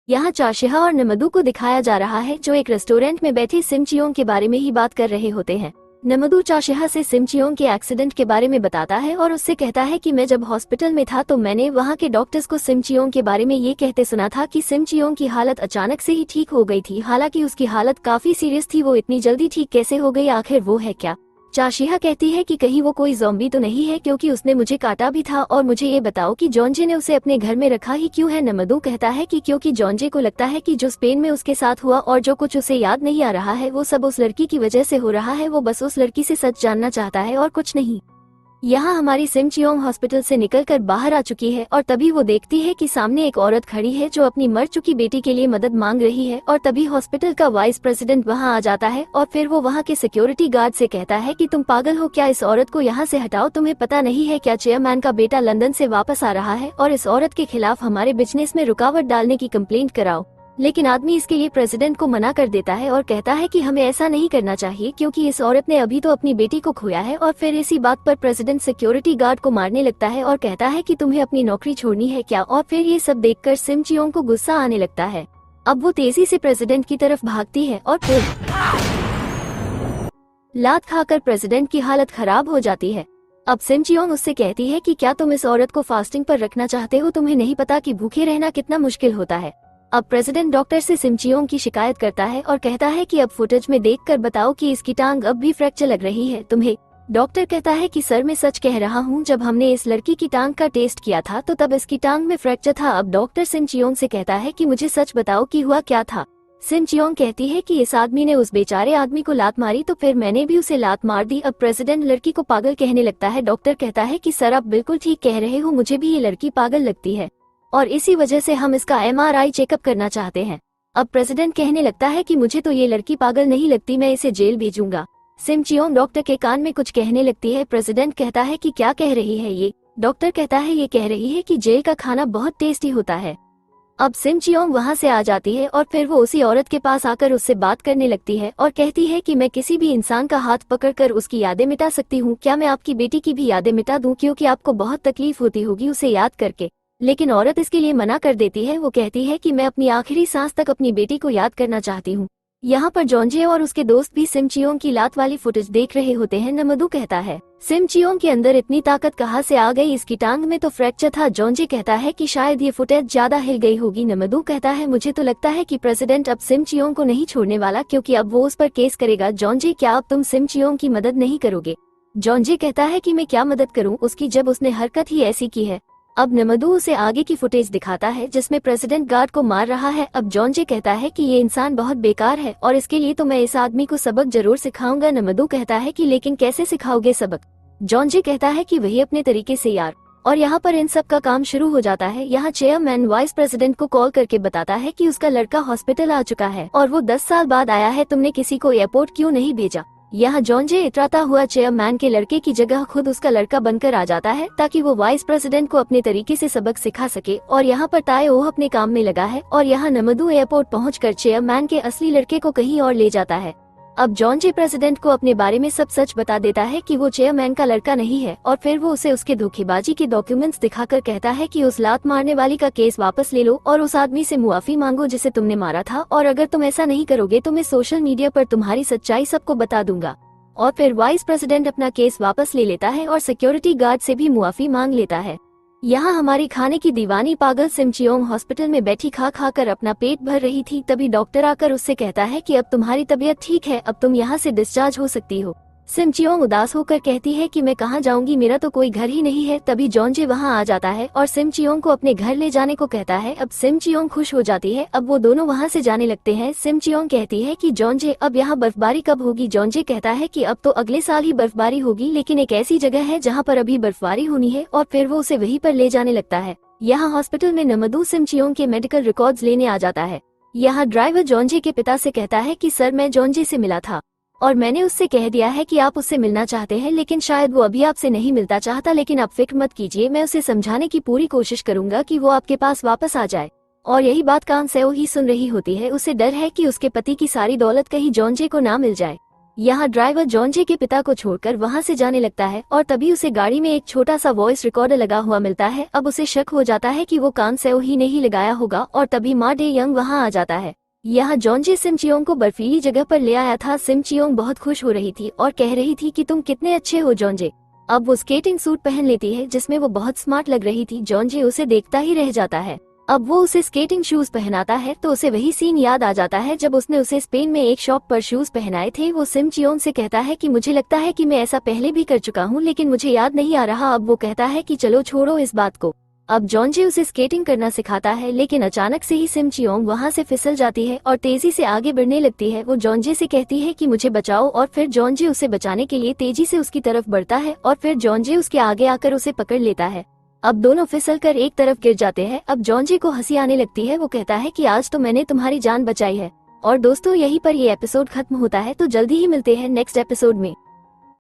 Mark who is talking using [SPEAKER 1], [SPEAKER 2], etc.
[SPEAKER 1] यहाँ चाशिहा और नमदू को दिखाया जा रहा है जो एक रेस्टोरेंट में बैठे सिम चियोंग के बारे में ही बात कर रहे होते हैं। नमदू चाशिहा से सिम चियोंग के एक्सीडेंट के बारे में बताता है और उससे कहता है कि मैं जब हॉस्पिटल में था तो मैंने वहाँ के डॉक्टर्स को सिम चियोंग के बारे में ये कहते सुना था कि सिम चियोंग की हालत अचानक से ही ठीक हो गई थी। हालांकि उसकी हालत काफी सीरियस थी, वो इतनी जल्दी ठीक कैसे हो गई, आखिर वो है क्या। चाशिहा कहती है कि कहीं वो कोई ज़ॉम्बी तो नहीं है, क्योंकि उसने मुझे काटा भी था। और मुझे ये बताओ कि जॉन्जे ने उसे अपने घर में रखा ही क्यों है। नमदू कहता है कि क्योंकि जॉन्जे को लगता है कि जो स्पेन में उसके साथ हुआ और जो कुछ उसे याद नहीं आ रहा है वो सब उस लड़की की वजह से हो रहा है। वो बस उस लड़की से सच जानना चाहता है और कुछ नहीं। यहाँ हमारी सिम चियोंग हॉस्पिटल से निकलकर बाहर आ चुकी है और तभी वो देखती है कि सामने एक औरत खड़ी है जो अपनी मर चुकी बेटी के लिए मदद मांग रही है। और तभी हॉस्पिटल का वाइस प्रेसिडेंट वहाँ आ जाता है और फिर वो वहाँ के सिक्योरिटी गार्ड से कहता है कि तुम पागल हो क्या, इस औरत को यहाँ से हटाओ। तुम्हें पता नहीं है क्या चेयरमैन का बेटा लंदन से वापस आ रहा है और इस औरत के खिलाफ हमारे बिजनेस में रुकावट डालने की कंप्लेंट कराओ। लेकिन आदमी इसके लिए प्रेसिडेंट को मना कर देता है और कहता है कि हमें ऐसा नहीं करना चाहिए क्योंकि इस औरत ने अभी तो अपनी बेटी को खोया है। और फिर इसी बात पर प्रेसिडेंट सिक्योरिटी गार्ड को मारने लगता है और कहता है कि तुम्हें अपनी नौकरी छोड़नी है क्या। और फिर ये सब देखकर सिम चियोंग को गुस्सा आने लगता है। अब वो तेजी से प्रेसिडेंट की तरफ भागती है और फिर लात खाकर प्रेसिडेंट की हालत खराब हो जाती है। अब सिम चियोंग उससे कहती है कि क्या तुम इस औरत को फास्टिंग पर रखना चाहते हो, तुम्हें नहीं पता कि भूखे रहना कितना मुश्किल होता है। अब प्रेसिडेंट डॉक्टर से सिम चियोंग की शिकायत करता है और कहता है कि अब फुटेज में देखकर बताओ कि इसकी टांग अब भी फ्रैक्चर लग रही है तुम्हें। डॉक्टर कहता है कि सर मैं सच कह रहा हूँ, जब हमने इस लड़की की टांग का टेस्ट किया था तो तब इसकी टांग में फ्रैक्चर था। अब डॉक्टर सिम चियोंग से कहता है कि मुझे सच बताओ कि हुआ क्या था। सिम चियोंग कहती है कि इस आदमी ने उस बेचारे आदमी को लात मारी तो फिर मैंने भी उसे लात मार दी। अब प्रेसिडेंट लड़की को पागल कहने लगता है। डॉक्टर कहता है कि सर आप बिल्कुल ठीक कह रहे हो, मुझे भी ये लड़की पागल लगती है और इसी वजह से हम इसका MRI चेकअप करना चाहते हैं। अब प्रेसिडेंट कहने लगता है कि मुझे तो ये लड़की पागल नहीं लगती, मैं इसे जेल भेजूंगा। सिम चियोंग डॉक्टर के कान में कुछ कहने लगती है। प्रेसिडेंट कहता है कि क्या कह रही है ये। डॉक्टर कहता है ये कह रही है कि जेल का खाना बहुत टेस्टी होता है। अब सिम चियोंग वहाँ से आ जाती है और फिर वो उसी औरत के पास आकर उससे बात करने लगती है और कहती है कि मैं किसी भी इंसान का हाथ पकड़कर उसकी यादें मिटा सकती हूँ, क्या मैं आपकी बेटी की भी यादें मिटा दूं, क्योंकि आपको बहुत तकलीफ होती होगी उसे याद करके। लेकिन औरत इसके लिए मना कर देती है। वो कहती है कि मैं अपनी आखिरी सांस तक अपनी बेटी को याद करना चाहती हूँ। यहाँ पर जॉन्जे और उसके दोस्त भी सिम चियोंग की लात वाली फुटेज देख रहे होते हैं। नमदू कहता है सिम चियोंग के अंदर इतनी ताकत कहाँ से आ गई, इसकी टांग में तो फ्रैक्चर था। जॉन्जे कहता है कि शायद ये फुटेज ज्यादा हिल गई होगी। नमदू कहता है मुझे तो लगता है कि प्रेसिडेंट अब सिम चियोंग को नहीं छोड़ने वाला, क्योंकि अब वो उस पर केस करेगा। जॉन्जे क्या अब तुम सिम चियोंग की मदद नहीं करोगे। जॉन्जे कहता है कि मैं क्या मदद करूँ उसकी, जब उसने हरकत ही ऐसी की है। अब नमदू उसे आगे की फुटेज दिखाता है जिसमें प्रेसिडेंट गार्ड को मार रहा है। अब जॉन्जे कहता है कि ये इंसान बहुत बेकार है और इसके लिए तो मैं इस आदमी को सबक जरूर सिखाऊंगा। नमदू कहता है कि लेकिन कैसे सिखाओगे सबक। जॉन्जे कहता है कि वही अपने तरीके से यार। और यहाँ पर इन सब का काम शुरू हो जाता है। यहाँ चेयरमैन वाइस प्रेसिडेंट को कॉल करके बताता है कि उसका लड़का हॉस्पिटल आ चुका है और वो 10 साल बाद आया है, तुमने किसी को एयरपोर्ट क्यों नहीं भेजा। यहाँ जॉन्जे इतराता हुआ चेयरमैन के लड़के की जगह खुद उसका लड़का बनकर आ जाता है ताकि वो वाइस प्रेसिडेंट को अपने तरीके से सबक सिखा सके। और यहाँ पर तायो अपने काम में लगा है और यहाँ नमदू एयरपोर्ट पहुंचकर चेयरमैन के असली लड़के को कहीं और ले जाता है। अब जॉन्जे प्रेसिडेंट को अपने बारे में सब सच बता देता है कि वो चेयरमैन का लड़का नहीं है और फिर वो उसे उसके धोखेबाजी के डॉक्यूमेंट्स दिखाकर कहता है कि उस लात मारने वाली का केस वापस ले लो और उस आदमी से मुआफी मांगो जिसे तुमने मारा था, और अगर तुम ऐसा नहीं करोगे तो मैं सोशल मीडिया पर तुम्हारी सच्चाई सबको बता दूंगा। और फिर वाइस प्रेसिडेंट अपना केस वापस ले लेता है और सिक्योरिटी गार्ड से भी मुआफी मांग लेता है। यहाँ हमारी खाने की दीवानी पागल सिम चियोंग हॉस्पिटल में बैठी खा खा कर अपना पेट भर रही थी। तभी डॉक्टर आकर उससे कहता है कि अब तुम्हारी तबीयत ठीक है, अब तुम यहाँ से डिस्चार्ज हो सकती हो। सिम चियोंग उदास होकर कहती है कि मैं कहाँ जाऊंगी, मेरा तो कोई घर ही नहीं है। तभी जॉन्जे वहाँ आ जाता है और सिम चियोंग को अपने घर ले जाने को कहता है। अब सिम चियोंग खुश हो जाती है। अब वो दोनों वहाँ से जाने लगते हैं। सिम चियोंग कहती है कि जॉन्जे अब यहाँ बर्फबारी कब होगी। जॉन्जे कहता है कि अब तो अगले साल ही बर्फबारी होगी, लेकिन एक ऐसी जगह है जहाँ पर अभी बर्फबारी होनी है। और फिर वो उसे वहीं पर ले जाने लगता है। यहाँ हॉस्पिटल में नमदू सिम चियोंग के मेडिकल रिकॉर्ड्स लेने आ जाता है। यहाँ ड्राइवर जॉन्जे के पिता से कहता है कि सर मैं जॉन्जे से मिला था और मैंने उससे कह दिया है कि आप उससे मिलना चाहते हैं, लेकिन शायद वो अभी आपसे नहीं मिलता चाहता। लेकिन आप फिक्र मत कीजिए, मैं उसे समझाने की पूरी कोशिश करूंगा कि वो आपके पास वापस आ जाए। और यही बात कान सेओ ही सुन रही होती है। उसे डर है कि उसके पति की सारी दौलत कहीं जॉन्जे को ना मिल जाए। यहाँ ड्राइवर जॉन के पिता को छोड़कर वहाँ से जाने लगता है और तभी उसे गाड़ी में एक छोटा सा वॉइस रिकॉर्डर लगा हुआ मिलता है। अब उसे शक हो जाता है कि वो कान से ही नहीं लगाया होगा और तभी मा डे यंग वहाँ आ जाता है। यहाँ जॉन सिम चियोंग को बर्फीली जगह पर ले आया था। सिम चियोंग बहुत खुश हो रही थी और कह रही थी कि तुम कितने अच्छे हो जॉन। अब वो स्केटिंग सूट पहन लेती है जिसमें वो बहुत स्मार्ट लग रही थी। जॉन उसे देखता ही रह जाता है। अब वो उसे स्केटिंग शूज पहनाता है तो उसे वही सीन याद आ जाता है जब उसने उसे स्पेन में एक शॉप पर शूज पहनाए थे। वो सिम चियोंग से कहता है कि मुझे लगता है कि मैं ऐसा पहले भी कर चुका हूँ लेकिन मुझे याद नहीं आ रहा। अब वो कहता है कि चलो छोड़ो इस बात को। अब जॉन उसे स्केटिंग करना सिखाता है लेकिन अचानक से ही सिम चियोंग वहाँ से फिसल जाती है और तेजी से आगे बढ़ने लगती है। वो जॉन से कहती है कि मुझे बचाओ और फिर जॉन उसे बचाने के लिए तेजी से उसकी तरफ बढ़ता है और फिर जॉन उसके आगे आकर उसे पकड़ लेता है। अब दोनों फिसल कर एक तरफ गिर जाते हैं। अब जॉन को हंसी आने लगती है। वो कहता है कि आज तो मैंने तुम्हारी जान बचाई है। और दोस्तों यहीं पर ये एपिसोड खत्म होता है, तो जल्दी ही मिलते हैं नेक्स्ट एपिसोड में।